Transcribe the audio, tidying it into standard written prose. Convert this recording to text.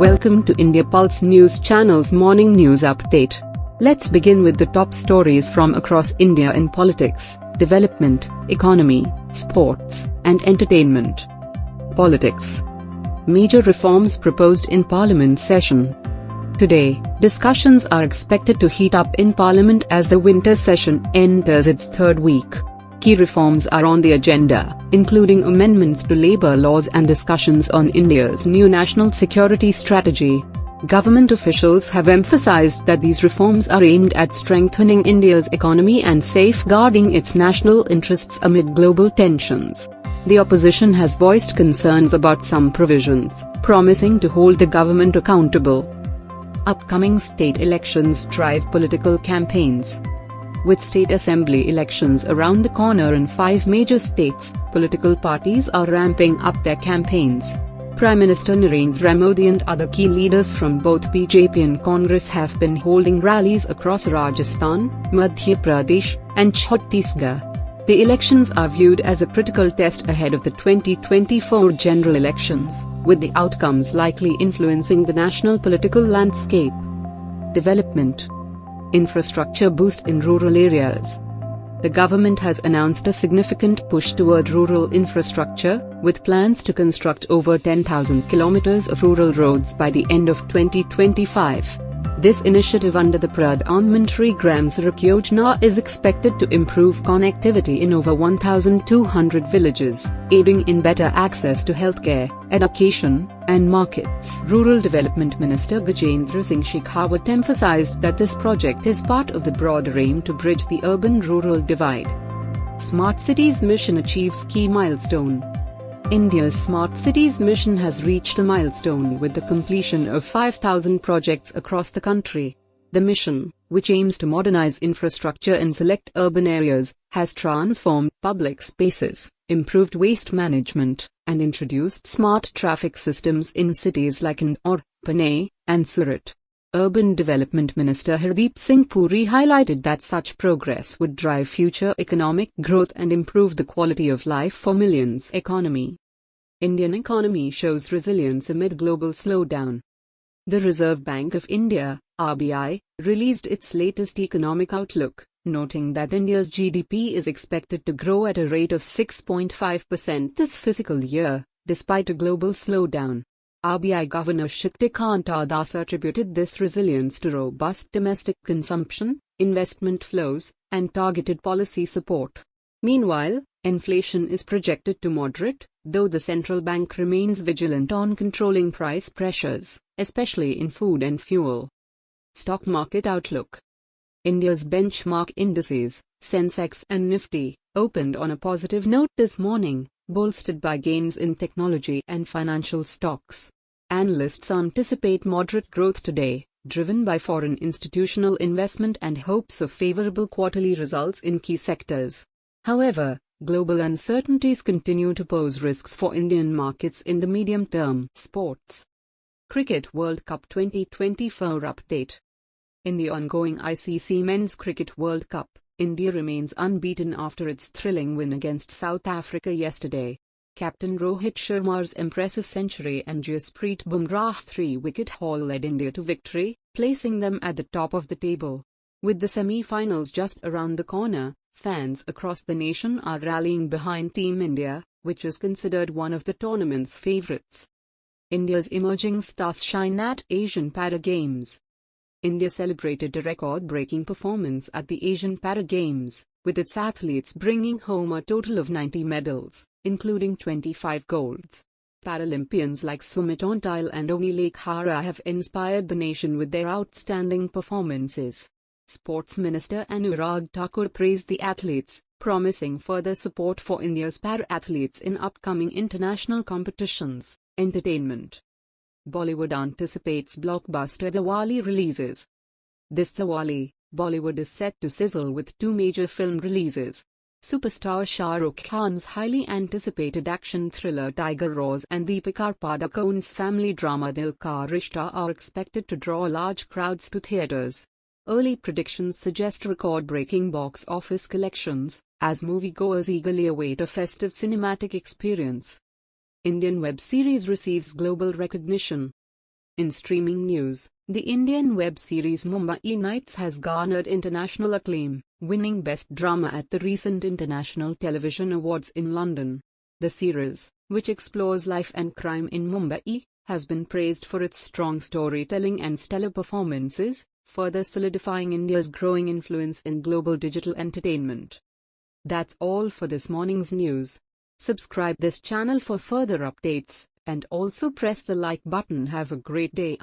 Welcome to India Pulse News Channel's morning news update. Let's begin with the top stories from across India in politics, development, economy, sports, and entertainment. Politics. Major reforms proposed in Parliament session. Today, discussions are expected to heat up in Parliament as the winter session enters its third week. Key reforms are on the agenda, including amendments to labour laws and discussions on India's new national security strategy. Government officials have emphasized that these reforms are aimed at strengthening India's economy and safeguarding its national interests amid global tensions. The opposition has voiced concerns about some provisions, promising to hold the government accountable. Upcoming state elections drive political campaigns. With state assembly elections around the corner in 5 major states, political parties are ramping up their campaigns. Prime Minister Narendra Modi and other key leaders from both BJP and Congress have been holding rallies across Rajasthan, Madhya Pradesh, and Chhattisgarh. The elections are viewed as a critical test ahead of the 2024 general elections, with the outcomes likely influencing the national political landscape. Development. Infrastructure boost in rural areas. The government has announced a significant push toward rural infrastructure, with plans to construct over 10,000 kilometers of rural roads by the end of 2025. This initiative under the Pradhan Mantri Gram Sadak Yojana is expected to improve connectivity in over 1,200 villages, aiding in better access to healthcare, education, and markets. Rural Development Minister Gajendra Singh Shekhawat emphasized that this project is part of the broader aim to bridge the urban-rural divide. Smart Cities Mission achieves key milestone. India's Smart Cities mission has reached a milestone with the completion of 5,000 projects across the country. The mission, which aims to modernize infrastructure in select urban areas, has transformed public spaces, improved waste management, and introduced smart traffic systems in cities like Indore, Pune, and Surat. Urban Development Minister Hardeep Singh Puri highlighted that such progress would drive future economic growth and improve the quality of life for millions. Economy. Indian economy shows resilience amid global slowdown. The Reserve Bank of India, RBI, released its latest economic outlook, noting that India's GDP is expected to grow at a rate of 6.5% this fiscal year, despite a global slowdown. RBI Governor Shaktikant Das attributed this resilience to robust domestic consumption, investment flows, and targeted policy support. Meanwhile, inflation is projected to moderate, though the central bank remains vigilant on controlling price pressures, especially in food and fuel. Stock market outlook. India's benchmark indices, Sensex and Nifty, opened on a positive note this morning, bolstered by gains in technology and financial stocks. Analysts anticipate moderate growth today, driven by foreign institutional investment and hopes of favorable quarterly results in key sectors. However, global uncertainties continue to pose risks for Indian markets in the medium term. Sports. Cricket World Cup 2024 update. In the ongoing ICC Men's Cricket World Cup, India remains unbeaten after its thrilling win against South Africa yesterday. Captain Rohit Sharma's impressive century and Jasprit Bumrah's 3-wicket haul led India to victory, placing them at the top of the table. With the semi-finals just around the corner, fans across the nation are rallying behind Team India, which is considered one of the tournament's favourites. India's emerging stars shine at Asian Para Games. India celebrated a record-breaking performance at the Asian Para Games, with its athletes bringing home a total of 90 medals, including 25 golds. Paralympians like Sumit Ontil and Oni Lekhara have inspired the nation with their outstanding performances. Sports Minister Anurag Thakur praised the athletes, promising further support for India's para-athletes in upcoming international competitions. Entertainment. Bollywood anticipates blockbuster Diwali releases. This Diwali, Bollywood is set to sizzle with 2 major film releases. Superstar Shah Rukh Khan's highly anticipated action thriller Tiger Roz and Deepika Padukone's family drama Dil Ka Rishta are expected to draw large crowds to theatres. Early predictions suggest record-breaking box office collections, as moviegoers eagerly await a festive cinematic experience. Indian web series receives global recognition. In streaming news, the Indian web series Mumbai Nights has garnered international acclaim, winning Best Drama at the recent International Television Awards in London. The series, which explores life and crime in Mumbai, has been praised for its strong storytelling and stellar performances, further solidifying India's growing influence in global digital entertainment. That's all for this morning's news. Subscribe this channel for further updates, and also press the like button. Have a great day.